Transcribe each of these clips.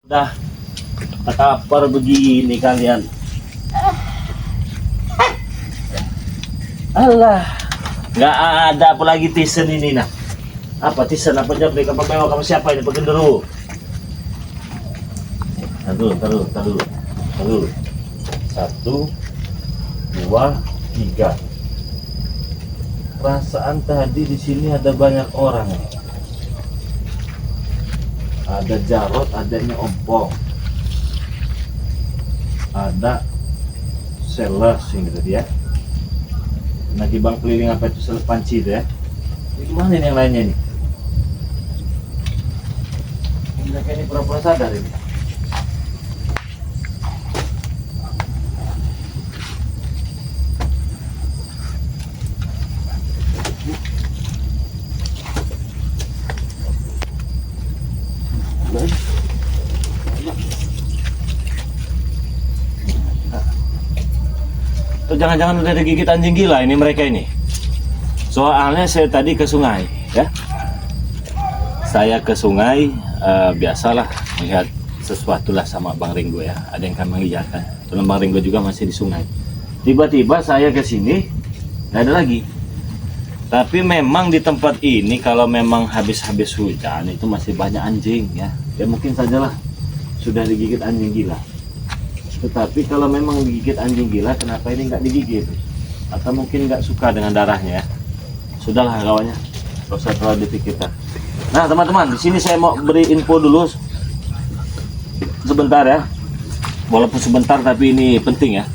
Udah takapar begini kalian. Alah, nggak ada apa lagi tisen ini nah. Apa tisen apa jam mereka pakai kamu siapa ini pengenderu? Taruh. 1, 2, 3. Perasaan tadi di sini ada banyak orang. Ada Jarot, adanya Ompong, ada sales ini tadi ya. Lagi bang keliling apa itu sales panci itu ya. Ini gimana ini yang lainnya ini? Mereka ini pura-pura sadar ini. Jangan-jangan udah digigit anjing gila ini mereka ini. Soalnya saya tadi ke sungai ya. Saya ke sungai biasalah melihat sesuatu lah sama Bang Ringo ya. Ada yang kan mengiyakan. Dan Bang Ringo juga masih di sungai. Tiba-tiba saya ke sini nggak ada lagi. Tapi memang di tempat ini kalau memang habis-habis hujan itu masih banyak anjing ya. Ya mungkin sajalah sudah digigit anjing gila. Tetapi kalau memang digigit anjing gila, kenapa ini nggak digigit? Atau mungkin nggak suka dengan darahnya ya? Sudahlah kawannya, nggak usah terlalu dipikirkan. Nah teman-teman, di sini saya mau beri info dulu sebentar ya. Walaupun sebentar tapi ini penting ya.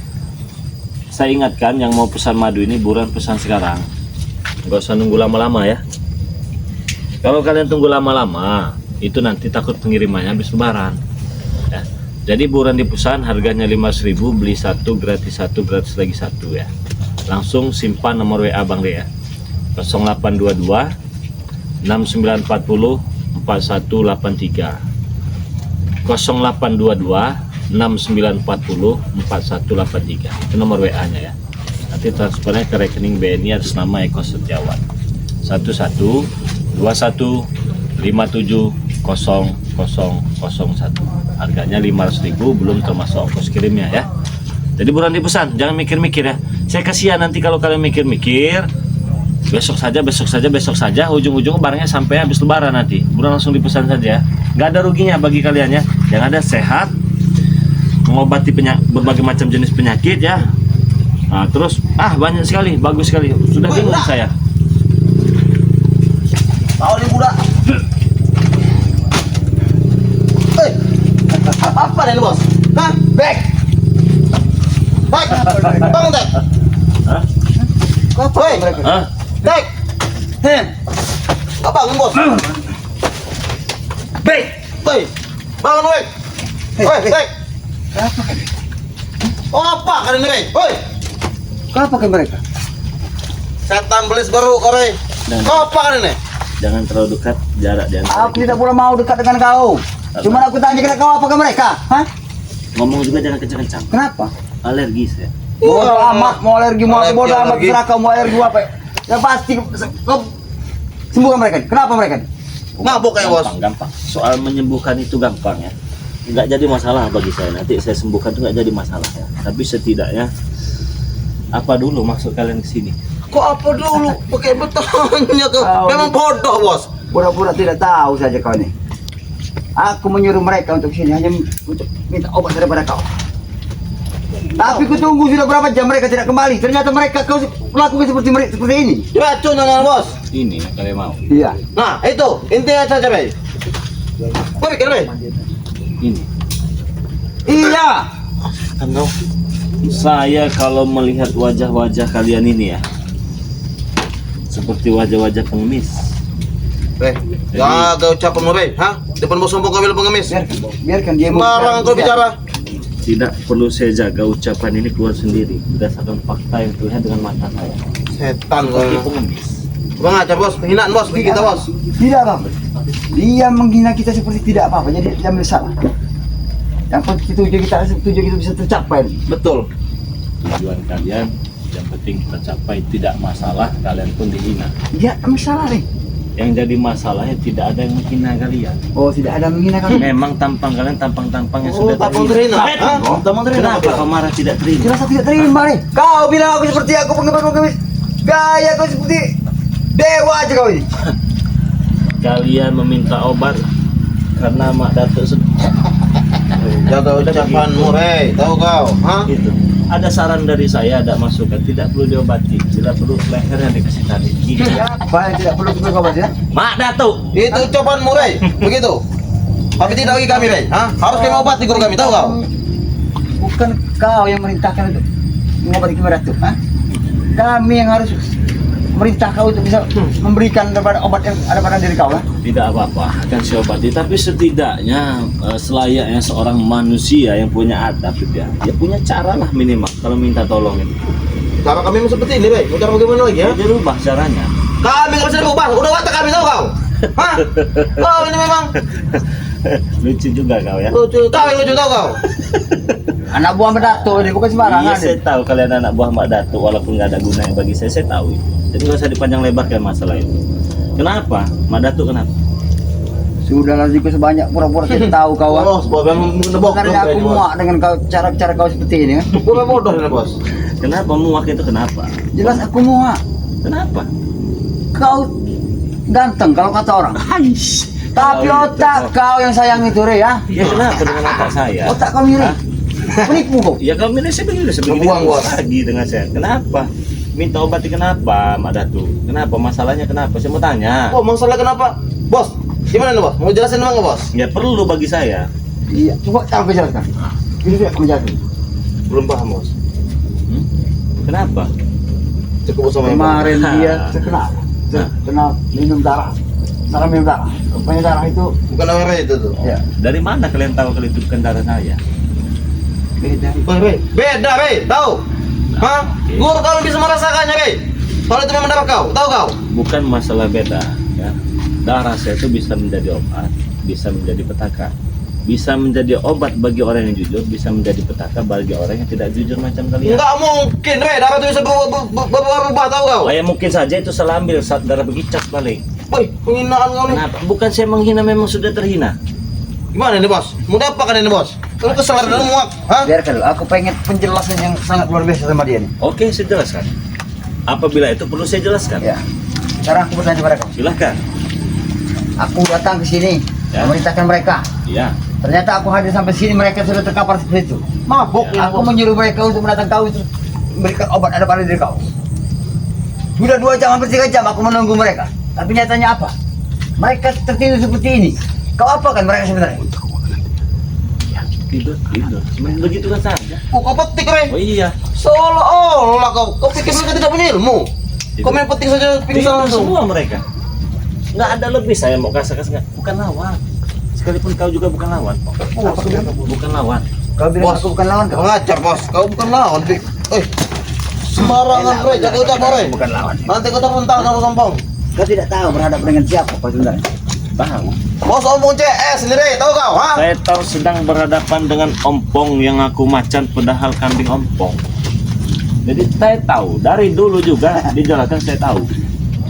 Saya ingatkan yang mau pesan madu ini buruan pesan sekarang. Nggak usah nunggu lama-lama ya. Kalau kalian tunggu lama-lama, itu nanti takut pengirimannya habis lebaran. Ya. Jadi buruan dipesan harganya 5.000, beli satu gratis lagi satu ya. Langsung simpan nomor WA Bang De ya. 0822 6940 4183 0822 6940 4183 itu nomor WA nya ya. Nanti transfernya ke rekening BNI atas nama Eko Setiawan 1121570001 harganya 500.000 belum termasuk ongkos kirimnya ya. Jadi buruan dipesan, jangan mikir-mikir ya. Saya kasihan nanti kalau kalian mikir-mikir besok saja ujung-ujung barangnya sampai habis lebaran nanti. Buruan langsung dipesan saja. Nggak ada ruginya bagi kalian ya. Yang ada sehat, mengobati berbagai macam jenis penyakit ya. Nah, terus banyak sekali, bagus sekali. Sudah bingung saya. Tahu nih budak. Apa nih bos? Hah? Back. Bangun Dek. Hah? Apa mereka? Hah? Dek. Apa bangun bos? Back. Bangun Dek. Dek. Oh apa kan ini Dek? Apa ke mereka? Setan belis baru kore. Apa kan ini? Jangan terlalu dekat, jarak di antara Aku tidak boleh mau dekat dengan kau. Cuma aku tanya kira kau apa ke mereka? Hah? ngomong juga jangan kencang-kencang. Kenapa? Alergi saya. Bodoh amat, mau alergi mau apa, bodoh amat, terserah kau mau alergi apa. Yang pasti kau sembuhkan mereka. Kenapa mereka? Mabuk kayak bos. Gampang. Soal menyembuhkan itu gampang ya. Nggak jadi masalah bagi saya. Nanti saya sembuhkan itu nggak jadi masalah ya. Tapi setidaknya apa dulu maksud kalian ke sini? Kok apa dulu? Pakai bertanya kau. Memang bodoh bos. Pura-pura tidak tahu saja kau ini. Aku menyuruh mereka untuk sini hanya untuk minta obat daripada kau. Tapi kutunggu sudah berapa jam mereka tidak kembali. Ternyata mereka kau lakukan seperti ini. Racun dengan bos. Ini yang kalian mau. Iya. Nah itu intinya saja Bay. Kau pikir Bay? Ini. Iya. Kan kau. Saya kalau melihat wajah-wajah kalian ini ya, seperti wajah-wajah pengemis. Jaga ucapan lu Bay. Hah? Depan bos sombong kau bilang pengemis. Biarkan dia Sembarang kau bicara. Tidak perlu saya jaga ucapan ini keluar sendiri berdasarkan fakta yang terlihat dengan mata saya. Setan Seperti kau. pengemis. Bang ajar bos, penghinaan bos, gigi kita bos. Tidak apa-apa. Dia menghina kita seperti tidak apa-apa. Jadi dia bersalah. Yang penting tujuan kita bisa tercapai. Betul. Tujuan kalian yang penting tercapai, tidak masalah kalian pun dihina. Dia masalah nih. Yang jadi masalahnya tidak ada yang menghina kalian. Oh, tidak ada menghina kami. Memang tampang kalian tampang-tampang yang Oh, sudah tampang terhina. Hah? Oh, Tampang terhina. kenapa kau marah tidak terima? Jelas aku tidak terima nih. Kau bilang aku seperti aku pengemis. Gaya kau seperti dewa aja kau ini. Kalian meminta obat karena Mak Datuk Jaga ucapanmu, Rey. Tahu kau? Hah? Gitu. Ada saran dari saya, ada masukan, tidak perlu diobati, tidak perlu leher yang dikasih tadi. Gitu. Siapa yang tidak perlu kita kau ya? Mak Datuk. Itu ucapanmu, Rey. Begitu. Tapi tidak bagi kami, Rey. Hah? Harus kami obati guru kami, tahu kau? Bukan kau yang merintahkan itu mengobati kepada Datuk, ha? Kami yang harus merintah kau untuk bisa memberikan daripada obat yang ada pada diri kau, ha? Tidak apa-apa, akan saya obati. Tapi setidaknya selayaknya seorang manusia yang punya adab itu ya punya cara lah minimal kalau minta tolong itu. Cara kami memang seperti ini, Rey. Mau cara bagaimana lagi, ya? Ya dirubah caranya. Kami nggak bisa dirubah. Udah watak kami, tahu kau? Hah? Kau ini memang Lucu juga kau ya. lucu. Kau yang lucu, tahu kau? Anak buah Datuk ini bukan Iya, sembarangan. saya tahu kalian anak buah Mbak Datuk walaupun nggak ada gunanya bagi saya tahu. Jadi nggak usah dipanjang lebarkan masalah itu. Kenapa? Mbak Datuk kenapa? Sudahlah juga sebanyak pura-pura tidak tahu kau. Ha? Oh, sebab yang menebok. Sebenarnya aku muak dengan kau cara-cara kau seperti ini, ha? Gue bodoh ini, Bos. Kenapa muak itu kenapa? Jelas aku muak. Kenapa? Kau ganteng kalau kata orang. Ais. Tapi otak kau yang sayang itu, Re, ya. Ya kenapa dengan otak saya? Otak kau mirip. Hah? Penipu kau. Ya kau milih saya begini Membuang, Bos. lagi dengan saya. Kenapa? Minta obati kenapa, Mak Datuk? Kenapa? Masalahnya kenapa? Saya mau tanya. Oh, masalah kenapa? Bos, gimana nih, Bos? Mau jelasin emang nggak, Bos? Ya perlu bagi saya. Iya, coba aku jelaskan. Ini dia aku jelasin. Belum paham, Bos. Hmm? Kenapa? Cukup sama yang Kemarin Hah. dia terkena minum darah. Darah minum darah. Rupanya darah itu bukan nama Rey itu tuh. ya Dari mana kalian tahu kalau itu bukan darah saya? beda. Bukan Rey. Beda, Rey. Tahu? Hah? Oke. Guru kalau bisa merasakannya, Rey. Kalau itu memang darah kau, tahu kau? Bukan masalah beda, ya. Darah saya itu bisa menjadi obat, bisa menjadi petaka, bisa menjadi obat bagi orang yang jujur, bisa menjadi petaka bagi orang yang tidak jujur macam kalian. Enggak mungkin, Rey. Darah itu bisa berubah, tahu kau? Oh, ya mungkin saja itu salah ambil saat darah begicak balik. Woi, penghinaan kau nih. Kenapa? Bukan saya menghina, memang sudah terhina. Gimana ini, Bos? Mau diapakan ini, Bos? Kalau kesalahan dan muak, hah? Biarkan dulu, aku pengen penjelasan yang sangat luar biasa sama dia nih. Oke, saya jelaskan. Apabila itu perlu saya jelaskan. Ya. Sekarang aku bertanya kepada kau. Silahkan. Aku datang ke sini Ya. memerintahkan mereka. Ya. Ternyata aku hadir sampai sini mereka sudah terkapar seperti itu. Mabuk ini, Aku Bos. menyuruh mereka untuk mendatang kau itu memberikan obat ada pada diri kau. Sudah 2 jam hampir 3 jam aku menunggu mereka. Tapi nyatanya apa? Mereka tertidur seperti ini. Kau apa kan mereka sebenarnya? Tidur. Begitu kan saja. Oh, kau petik, Rey. Oh iya. Seolah-olah kau pikir mereka tidak punya ilmu. Kau main petik saja pingsan Tidur langsung. semua mereka. Nggak ada lebih saya mau kasih bukan lawan. Sekalipun kau juga bukan lawan. Apa kau bilang? Bukan lawan. Kau bilang Bos. aku bukan lawan kau. Mengajar, Bos. Kau bukan lawan, Dik. Sembarangan, Rey. Jaga ucap, Rey. Bukan lawan. Nanti kau terpental sama sombong. Kau tidak tahu berhadapan dengan siapa kau sebenarnya. Tahu. Bos ompong CS sendiri, tahu kau, ha? Saya tahu sedang berhadapan dengan ompong yang aku macan padahal kambing ompong. Jadi saya tahu dari dulu juga dijelaskan saya tahu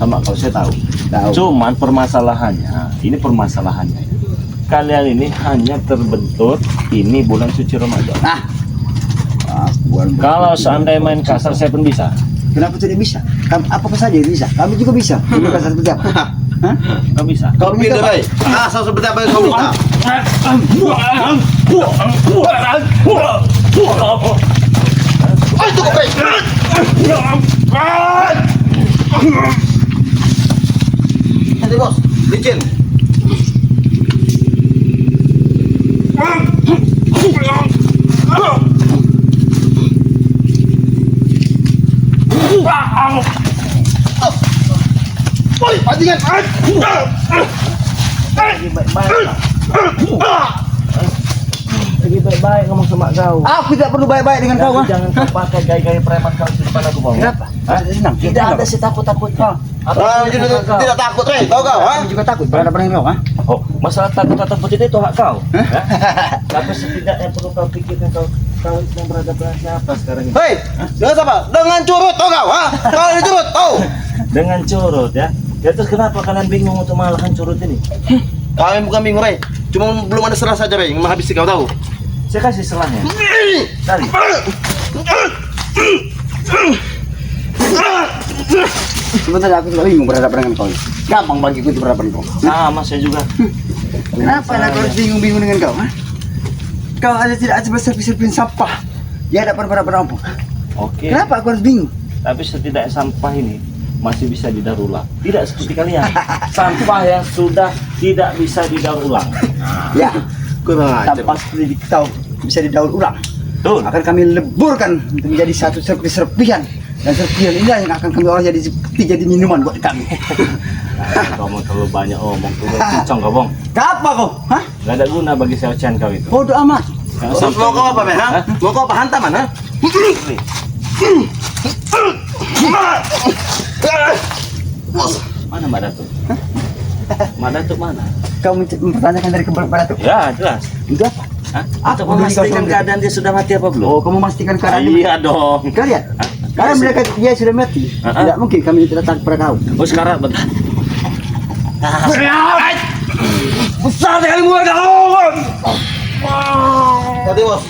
sama kau saya tahu. Tahu. Cuman permasalahannya, ini permasalahannya. Kalian ini hanya terbentur ini bulan suci Ramadan. Nah. Kalau seandainya main kasar saya pun bisa. Kenapa tidak bisa? Apa saja bisa. Kami juga bisa. Ini kasar seperti apa? Hah? Kau bisa. Kau pilih, Rey. Asal seperti apa yang kau minta. Oh, itu kau, Rey. Nanti, Bos. Licin. Woi, pancingan. Lagi baik-baik. Lagi baik-baik ngomong sama kau. Aku tidak perlu baik-baik dengan kau. Tapi jangan kau pakai gaya-gaya preman kau di depan aku bang. Kenapa? Senang. Tidak ada sih takut-takut kau. Ah, tidak takut, Rey. Tahu kau, ha? Kami juga takut berhadapan dengan kau, ha? Oh, masalah takut atau takut itu hak kau. Ya? Tapi setidaknya perlu kau pikirkan kau sedang berada dengan siapa sekarang ini. Hei, dengan siapa? Dengan curut, tahu kau, ha? Kau ini curut, tahu? Dengan curut ya. Ya terus kenapa kalian bingung untuk mengalahkan curut ini? Kami bukan bingung, Ray. Cuma belum ada serah saja, Ray, yang menghabisi kau tahu. Saya kasih selahnya. Tadi. Sebenarnya aku juga bingung berhadapan dengan kau. Gampang bagiku itu berhadapan kau. Sama saya juga. Kenapa aku harus bingung-bingung dengan kau? Ha? Kau ada tidak sebesar-besar sampah di hadapan para perampok. Oke. Kenapa aku harus bingung? Tapi setidaknya sampah ini masih bisa didaur ulang. Tidak seperti kalian. Sampah yang sudah tidak bisa didaur ulang. Ya, Kurang ajar. sampah seperti kau bisa didaur ulang. Betul. Akan kami leburkan untuk menjadi satu serpihan dan serpihan ini yang akan kami olah jadi minuman buat kami. Kamu terlalu banyak omong, terlalu pincong kau, Bong. Apa kau? Hah? Gak ada guna bagi saya ocehan kau itu. Bodoh amat. Mau kau apa, Ray? Ha? Mau kau apa hantaman, ha? Mana Mbak Datuk? Mbak Datuk mana? Kau mempertanyakan dari kepada itu. Ya, jelas. Itu apa? Hah? Apa Untuk memastikan kau- keadaan dia sudah mati apa belum? Oh, kamu memastikan keadaan Iya dong. Kau lihat? Hah? Karena mereka dia sudah mati. Tidak mungkin kami tidak tahu kepada kau. Oh sekarang betul. Besar sekali mulut kau. Tadi, Bos.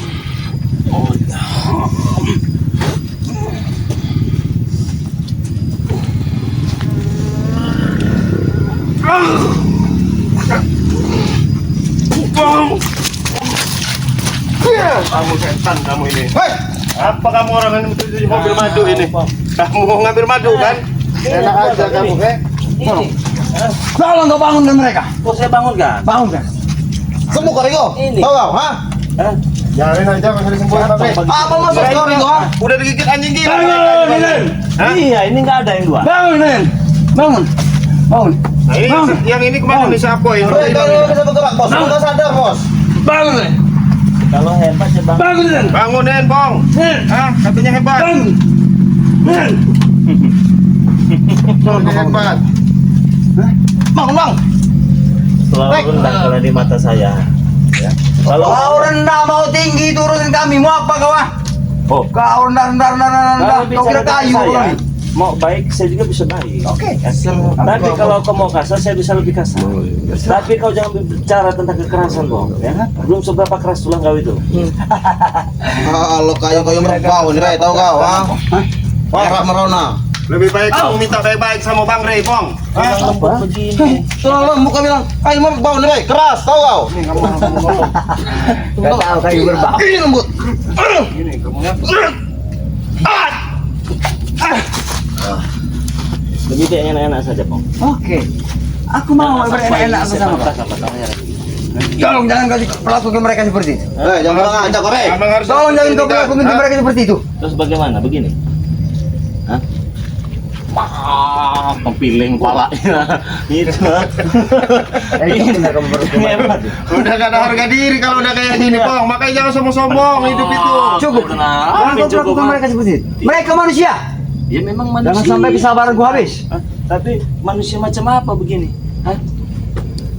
Kamu setan kamu ini. Hei! Apa kamu orang yang di mobil madu ini? Kamu mau ngambil madu kan? Enak aja kamu, Ini. Tolong kau bangunkan mereka. Kok saya bangun kan? Bangunkan. Sembuh kau, Ringo. Ini. Tahu kau, ha? Hah? Jangan aja masih disembuhin Pak. Apa maksud kau, Ringo, ha? Udah digigit anjing gila. Hah? Iya, ini nggak ada yang dua. Bangun, Nen. Bangun. Bangun. Nah, ini Bangun. yang ini kemana nih siapa ini? Ray, kau belum bisa bergerak, Bos. Kau sadar, Bos. Bangun, Nen. Kalau hebat ya bang. Bangun, Nen. Bangunin, Bong. Nen. Hah? Katanya hebat. Bangun. Nen. Katanya hebat. Bangun, Bang. Selalu rendah kalau di mata saya. Ya. Kalau Kau rendah mau tinggi turunin kami. Mau apa kau, ah? oh, Kau rendah. kalau Kau kira bicara kayu dengan kau saya, ini. mau baik saya juga bisa baik. Oke. Ya. Tapi kalau kau mau kasar saya bisa lebih kasar. Tapi kau jangan bicara tentang kekerasan Bang, ya. Belum seberapa keras tulang kau itu. Kalau kayu merbau nih, Ray, tahu kau, ha? Parah merona. Lebih baik kamu minta baik-baik sama Bang Rey, Bong. Hah? Lembut begini. Terlalu lembut kau bilang, kayu merbau nih, Ray. Keras, tahu kau? Ini kamu ngomong. Kau tahu kayu berbau. Ini lembut. Ini kamu ya. Lebih baik enak-enak saja Bang. Oke. Aku mau berenak-enak bersama kau. Tolong jangan kau perlakukan mereka seperti itu. Ray, jangan bilang aja kau, Ray. Abang harus Tolong jangan kau Hah? perlakukan mereka seperti itu. Terus bagaimana? Begini? Hah? Wah, pempiling palanya. Itu. Ini benar kamu baru Ini hebat. Udah gak ada harga diri kalau udah kayak gini, Bong. Makanya jangan sombong-sombong hidup itu. Cukup. Jangan kau perlakukan mereka seperti itu. Mereka manusia. Ya memang manusia. Jangan sampai kesabaranku habis. Hah? Tapi manusia macam apa begini? Hah?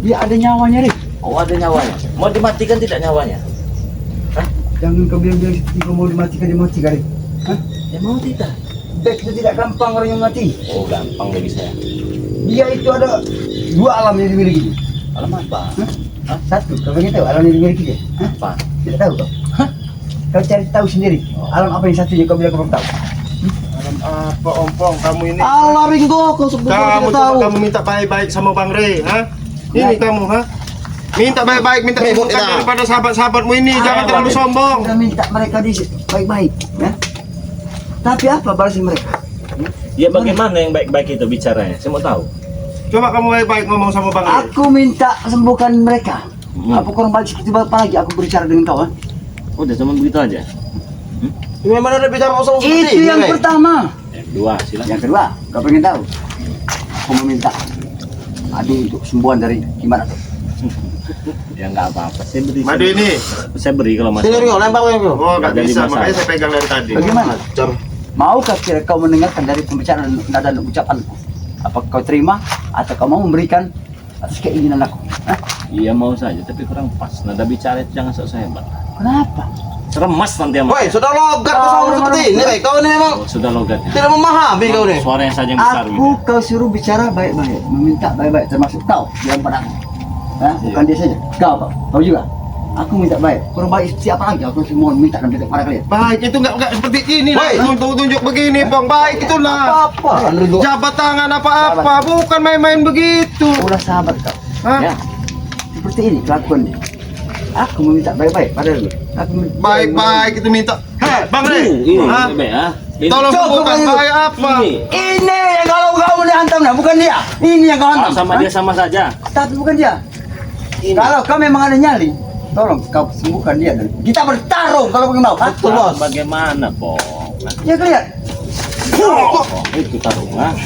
Dia ada nyawanya, Rik. Oh ada nyawanya. Mau dimatikan tidak nyawanya? Jangan kau bilang-bilang seperti kau mau dimatikan, Rik. Hah? Ya mau tidak. Itu tidak gampang orang yang mati. Oh gampang bagi saya. Dia itu ada dua alam yang dimiliki. Alam apa? Hah? Satu, kau ingin tahu alam yang dimiliki dia? Hah? Apa? Tidak tahu kau? Hah? Kau cari tahu sendiri. Alam apa yang satunya kau bilang kau belum tahu? Alam apa, Ompong? Kamu ini. Alam Ringo, kau sebetulnya Kamu tidak tahu. kamu minta baik-baik sama Bang Rey, ha? Ini kamu, ha? Minta baik-baik, minta Rey, bukan tidak. daripada sahabat-sahabatmu ini. Jangan terlalu sombong. Kita minta mereka di baik-baik, ya. Tapi apa balasan mereka? Ya bagaimana yang baik-baik itu bicaranya? Saya mau tahu. Coba kamu baik-baik ngomong sama Bang Rey. Aku minta sembuhkan mereka. Hmm. Apa kurang balik seperti apa lagi aku berbicara dengan kau? Ha? Udah cuma begitu aja. Memang ada bicara kosong seperti Itu ini, yang Ray. pertama. Yang kedua silakan. Yang kedua, kau pengen tahu? Aku meminta madu untuk sembuhan dari gimana tuh? Ya nggak apa-apa. Saya beri. Madu ini. Saya beri kalau masih. Sini, Ringo, lempar Ringo. Oh, nggak Ada bisa. lima Makanya saat. saya pegang dari tadi. Bagaimana? Ajar. Maukah kira kau mendengarkan dari pembicaraan nada dan ucapanku? Apa kau terima atau kau mau memberikan atas keinginan aku? Hah? Iya mau saja, tapi kurang pas. Nada bicara itu jangan sok hebat. Kenapa? Remas nanti sama Woi, saya. sudah logat kau sama seperti ini, Rey. Kau ini memang Oh, sudah logatnya. tidak memahami kau nih. Suaranya saja yang besar Aku gitu. kau suruh bicara baik-baik, meminta baik-baik, termasuk kau yang padaku. Bukan dia saja, kau juga. Aku minta baik. Kurang baik siapa lagi? Aku semua minta dan minta pada kalian. Baik itu enggak seperti ini Woi. lah. Tunjuk begini, Bang. Baik itulah. Apa? Jabat tangan apa-apa, bukan main-main begitu. Ulah sahabat kau. Hah? Ya. Seperti ini kelakuannya. Aku meminta baik-baik pada lu. Aku Baik-baik itu minta. Hei, Bang Rey. Ini Hah? bebek ah. Ini. Tolong Cukup, sembuhkan Bang. baik apa? Ini. yang kau dihantam nah, bukan dia. Ini yang kau Ah, hantam. sama Hah? dia sama saja. Tapi bukan dia. Ini. Kalau kau memang ada nyali, tolong kau sembuhkan dia. Kita bertarung kalau begitu mau. Hah? Betul, Bos. Bagaimana, Bong? Ya kalian. Itu tarung ah.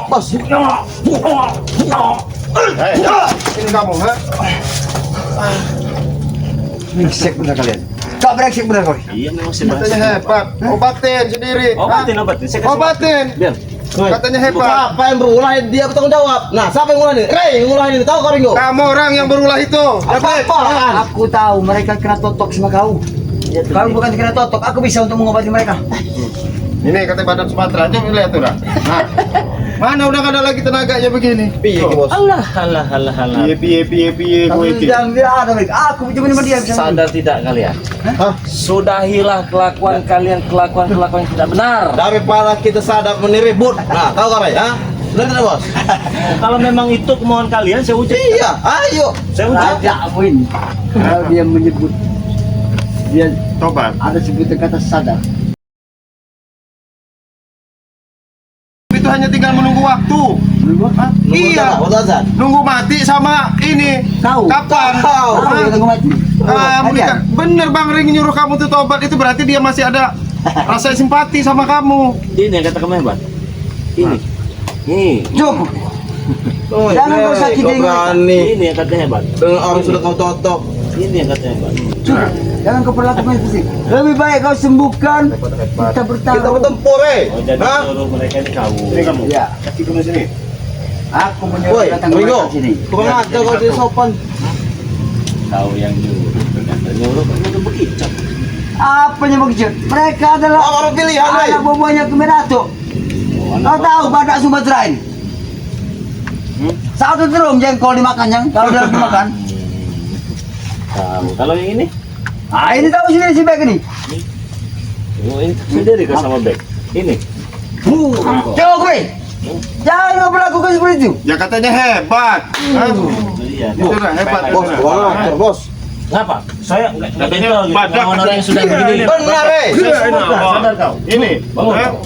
Bos. Hei, ini kamu, ha? Brengsek benar kalian. Kau brengsek benar kau. Iya memang sih Katanya hebat. Obatin sendiri. Obatin, Hah? obatin. Saya kasih Obatin. Biar. Katanya hebat. Siapa yang berulah dia bertanggung jawab. Nah, siapa yang ngulah ini? Rey yang ngulah ini. Tahu kau Ringo? Kamu orang yang berulah itu. Dapat. Apa? Aku tahu mereka kena totok sama kau. Kalau bukan kena totok, aku bisa untuk mengobati mereka. Ini kata badan Sumatera aja lihat tuh dah. Nah, mana udah ada lagi tenaganya begini? Piye ki, Bos? Allah. Piye Kamu kowe iki. jangan bilang ada mereka. Aku cuma sama dia bisa. Sadar tidak kalian? Hah? Sudahilah kelakuan kalian kelakuan yang tidak benar. Daripada kita sadap meniribut. Nah, tahu kau Rey? Hah? Benar tidak, Bos? Kalau memang itu kemauan kalian, saya ucap. Iya, ayo. Saya ucap. Raja aku ini. Kalau dia menyebut dia Tobat. ada sebutan kata sadar. Itu hanya tinggal menunggu waktu. Hah? Iya. Waktu azan. Nunggu mati sama ini. Tahu. Kapan? Tahu. Tahu Hah? dia tunggu mati. Menikah. Bener Bang Ring nyuruh kamu tuh tobat itu berarti dia masih ada rasa simpati sama kamu. Ini yang kata kamu hebat. Ini. Nih. Cukup. Oh, Jangan kau Rey, sakiti kau mereka. berani. Ini yang katanya hebat. Dengan orang sudah kau totok. Ini yang katanya hebat. Cukup. Jangan kau perlakukan seperti itu. Lebih baik kau sembuhkan. Kita Kita bertarung. bertempur, Rey. Oh, jadi Hah? seluruh mereka ini kau. Ini kamu. Ya. Kaki kamu sini. Aku menyuruh Woi, datang Ringo. mereka sini. Tukang aja kau jadi sopan. Kau yang nyuruh. Ternyata nyuruh kamu udah begitu. Apa yang begitu? Mereka adalah Orang pilihan, Rey. anak buahnya Kemenato. Kau tahu badak Sumatera ini? Satu terung jengkol dimakannya. Kalau dia dimakan. Tahu. Kalau yang ini? Ah ini tahu sendiri si Bek ini. Oh, ini sendiri kau sama Bek. Ini. Coba gue. Jangan kau berlakukan seperti itu. Ya katanya hebat. Hah? Iya. Itu lah hebat. Bos, wah, Bos. Kenapa? Saya nggak Katanya kenal gitu. badak, Orang katanya. yang sudah begini. Benar, Rey. Sadar kau. Ini. Bangun Hah? kau.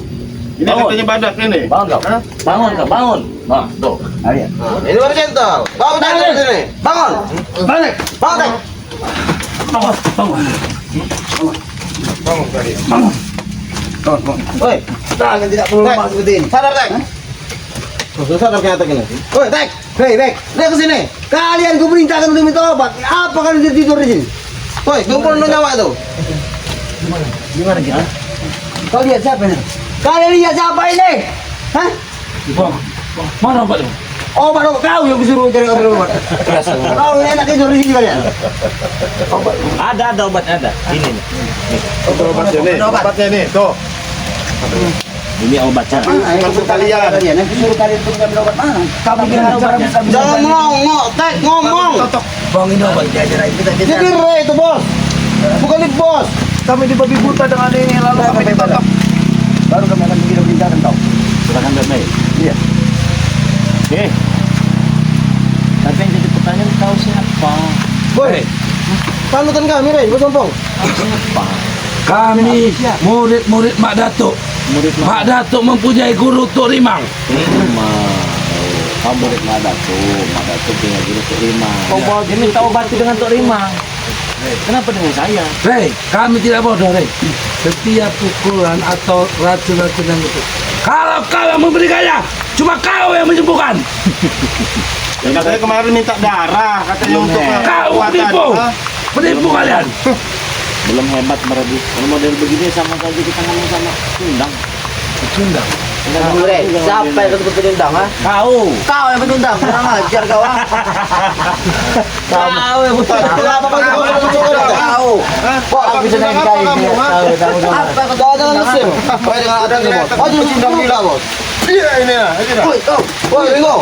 Ini Bangun. katanya badak ini. Bangun kau. Hah? Bangun kau. Bangun. Nah, tuh. Ah, lihat. Ini baru gentle. Bangun dari sini. Bangun. Balik. Bangun, Tek. Bangun. Bangun. Bangun tadi. Woi, Jangan tidak perlu lemah seperti ini. sadar, Tek. Sudah sadar ternyata gini. Woi, Tek. Hei, Tek. Dia ke sini. Kalian ku perintahkan untuk minta obat. Apa kalian tidur di sini? Woi, kumpul nyawa itu. Gimana kita? Kau lihat siapa ini? Kalian lihat siapa ini? Hah? Mana obat itu? Obat kau yang disuruh cari obat. Kau enak tidur di sini kalian. Ada obatnya ada. Ini nih. Obatnya nih. Obatnya nih. Tuh. Ini obatnya. Maksud kalian. Nanti suruh kalian turun ambil obat mana? Kamu kira cara bisa Jangan ngomong, Tek, ngomong. Totok. Bang ini obat dia aja kita Jadi Rey itu, Bos. Bukan di Bos. Kami di babi buta dengan ini lalu kami ditotok. Baru kami akan begini perintahkan kau. Silakan baik-baik. Iya. Oke. Tapi yang jadi pertanyaan kau siapa? Woi. Panutan kami, Rey, bersombong. Siapa? Kami murid-murid Mak Datuk. Murid Mak Datuk mempunyai guru Tok Rimang. Kamu murid Madatuk dengan guru Tok Rimang. Kau bawa dia minta obati dengan Tok Rimang. Kenapa dengan saya? Rey, kami tidak bodoh, Rey. Setiap pukulan atau racun-racun yang itu, kalau kau yang memberikannya, cuma kau yang menyembuhkan. Katanya kemarin minta darah katanya untuk Kau kekuatan. penipu, Hah? penipu kalian. Belum hebat merebut. Kalau model begini sama saja kita ngomong sama undang. Pecundang. Siapa yang ketemu pecundang, ha? Kau. Kau yang pecundang, kurang ajar kau, ha? Kau yang buta. Kenapa kau Kau. Kok aku bisa naik kali dia? Tahu. Apa kau jangan mesin? Baik dengan ada ni. Oh jadi cinta gila bos. Iya ini lah. Woi, kau. Woi Ringo.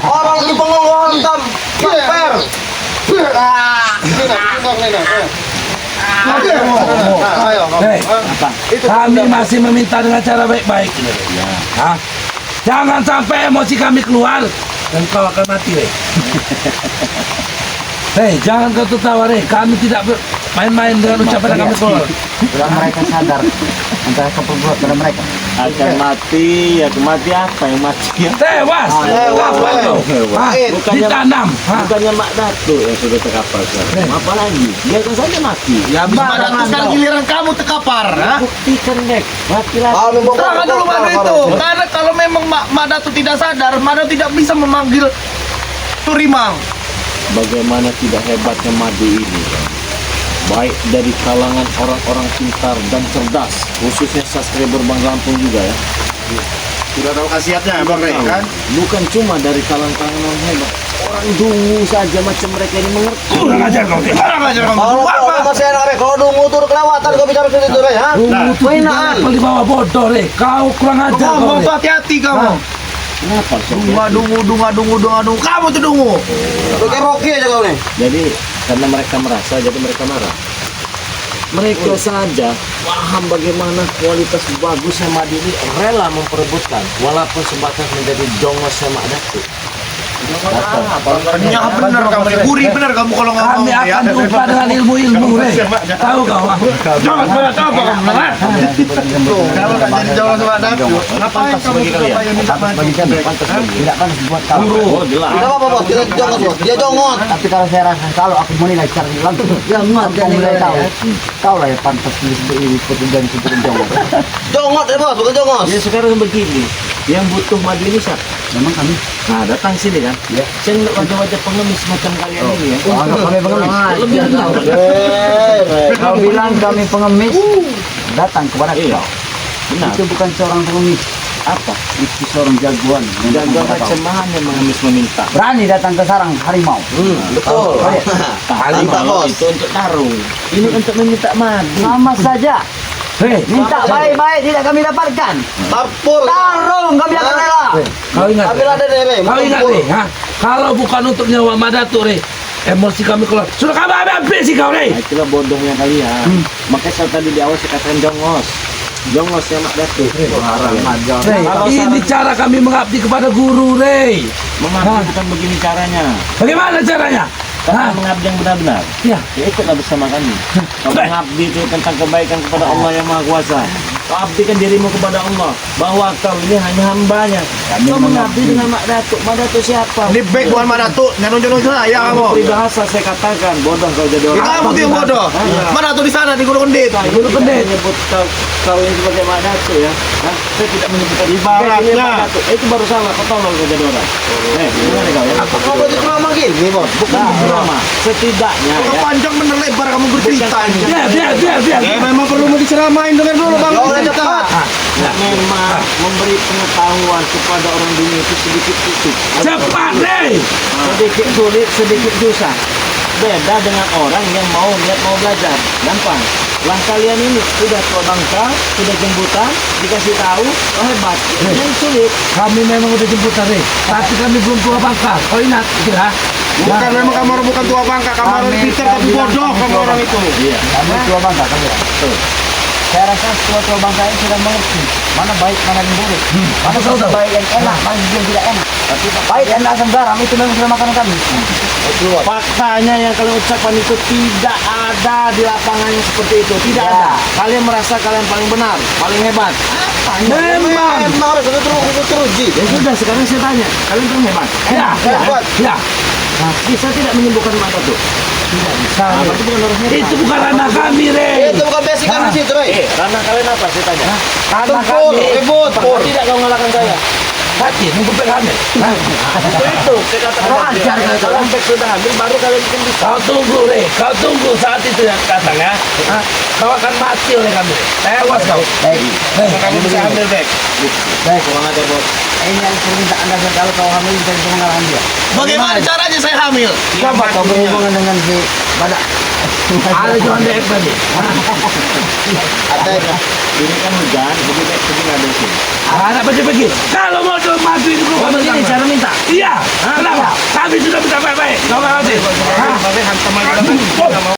Orang lagi pengongkong tam. Per. Ayo. Hei, kami masih meminta dengan cara baik-baik. Hah? Jangan sampai emosi kami keluar dan kau akan mati, Rey. Hei, jangan kau tertawa, Rey. Kami tidak main-main dengan ucapan yang kami keluar. Bila mereka sadar antara keperbuatan pada mereka. Akan mati, ya mati apa yang mati? Tewas. Tewas. Apa kau? Hah? Bukannya- Ditanam. Hah? Bukannya Mak Datu yang sudah terkapar sekarang. Apa lagi? Biarkan saja mati. Ya habis pada itu sekarang giliran kamu terkapar, ha? Buktikan dek, laki-laki. Kau membawa Serahkan dulu Mada itu. Karena kalau memang Mada itu tidak sadar, Mada tidak bisa memanggil Turimang. Bagaimana tidak hebatnya Madu ini, baik dari kalangan orang-orang pintar dan cerdas, khususnya subscriber Bang Lampung juga ya. Sudah tahu khasiatnya, Bang Rey, kan? Bukan cuma dari kalangan orang hebat, orang dungu saja macam mereka ini mengerti. Kurang ajar kau, Rey. Orang ajar kamu. Kalau masih enak Rey, kalau dungu turun kelewatan kau bicara seperti itu Rey, ha? Dungu itu tidak level di bawah bodoh, Rey. Kau kurang ajar kau, Ngomong Rey. tuh hati-hati kamu. Kenapa? Dungu. Kamu tuh dungu. Kau kayak Rocky aja kau nih. Jadi karena mereka merasa, jadi mereka marah. Mereka saja paham bagaimana kualitas bagusnya Madu ini, rela memperebutkan walaupun sebatas menjadi jongos Mak Datu. Nyah bener kamu, gurih bener kamu kalau ngomong. Kami akan lupa dengan ilmu-ilmu, Rey. Tahu kau? Jangan berat apa kamu, ha? Kalau tak jadi jauh sama Datu, ngapain kamu coba yang minta mati? Tidak pantas buat kau. Oh jelas. Tidak apa-apa bos, kita jongos bos. Dia jongos. Tapi kalau saya rasa kalau aku menilai secara langsung, yang aku menilai kau lah yang pantas disebut ini petunjuk jongos. Jongos ya bos, bukan jongos. Ya sekarang begini, yang butuh Madu ini siapa? Memang kami. Nah datang sini kan. Ya. Saya nggak wajah-wajah pengemis macam kalian ini ya. Anggap kami pengemis. Lebih rendah. Kau bilang kami pengemis, datang kepada Iya. kau. Benar. Itu bukan seorang pengemis, Apa? itu seorang jagoan. yang datang Jagoan kepada kau. macam mana mengemis meminta? Berani datang ke sarang harimau. Betul. Mantap bos. Itu untuk tarung. Ini untuk meminta madu. Sama saja. Rey, Minta baik-baik tidak kami dapatkan. Tarpur. Tarung kami akan rela. kau ingat, Ambil Rey? ada deh Rey. Kau ingat, Rey? Ha? Kalau bukan untuk nyawa Madatu, Rey, emosi kami keluar. Sudah kami habis sih kau, Rey. Nah, itulah bodohnya kalian. Makanya saya tadi di awal saya katakan jongos. Jongos ya Mak Datu. Rey, Kalau ini cara kami mengabdi kepada guru, Rey. Mengabdi bukan begini caranya. Bagaimana caranya? Karena mengabdi yang benar-benar. Ya. Ya ikutlah bersama kami. Kau mengabdi itu tentang kebaikan kepada Allah yang Maha Kuasa. Kau abdikan dirimu kepada Allah, bahwa kau ini hanya hambanya. Kau mengabdi dengan Mak Datu. Mak Datu siapa? Ini baik bukan Madatuk, nyanong-nyanong saya kamu. Peribahasa saya katakan, bodoh kau jadi orang. Kamu tuh yang bodoh. Madatuk di sana di Gunung Kendit. Guru pendek. Menyebut kau ini sebagai Mak Datu ya. Hah? Saya tidak menyebutkan Ibaratnya. ini Mak Datu. Itu baru salah. Kau tolong kau jadi orang. Gimana kau ya? Kau berarti ceramah gini bos. Bukan drama. Setidaknya Kau ya. panjang bener lebar kamu bercerita ini. Biar. Ya memang perlu mau diceramain dengar dulu Bang. Kau udah cepat. Memang memberi pengetahuan kepada orang dunia itu sedikit susah. Cepat, Rey. Sedikit sulit, sedikit susah. Beda dengan orang yang mau niat mau belajar. Gampang. Lah kalian ini sudah tua bangka, sudah jemputan, dikasih tahu, oh hebat. Yang sulit. Kami memang udah jemputan, Rey. Tapi kami belum tua bangka. Kau ingat, gitu ya? Bukan memang kamu orang bukan tua bangka, kamu orang Kami- pintar tapi kami bilang bodoh kami kamu tua orang bangka. itu. Iya. Kami tua bangsa, kami bilang. Saya rasa tua-tua bangsa ini sudah mengerti mana baik, mana yang buruk. Mana Tahu, tahu. baik yang enak, mana yang tidak enak. Tapi baik dan asam garam itu memang sudah makanan kami. Faktanya yang kalian ucapkan itu tidak ada di lapangan yang seperti itu. Tidak Ya. ada. Kalian merasa kalian paling benar, paling hebat. Memang. Memang harus terus Ji. Ya sudah, sekarang saya tanya, kalian paling hebat? Ya, Hebat. ya. Bisa tidak menyembuhkan mata tuh? Tidak bisa. Nah, berarti bukan orang hebat. Itu bukan ranah kami, Rey. Itu bukan basic kami situ Rey. Ranah kalian apa? Saya tanya. Ranah Tempur, kami. ribut, Pernah tidak kau ngalahkan saya? mati, nunggu hamil. Itu saya katakan Ajar kau. kalau sampai sudah hamil baru kalian bikin bisa. Kau tunggu saat itu yang datang ya. Kau akan mati oleh kami. Tewas kau. Baik. Kamu bisa hamil, Bek. Baik. Kurang aja, Bos. Ini yang permintaan dasar kalau kau hamil dari pengalaman dia. Bagaimana caranya saya hamil? Coba kau berhubungan dengan si badak. Ada cuma dek tadi. Ini kan hujan, jadi Bek pergi ngambil sini. Anak pergi. Kalau mau mati itu Oh, begini cara minta. Iya. Kenapa? Kami sudah minta baik-baik. Kau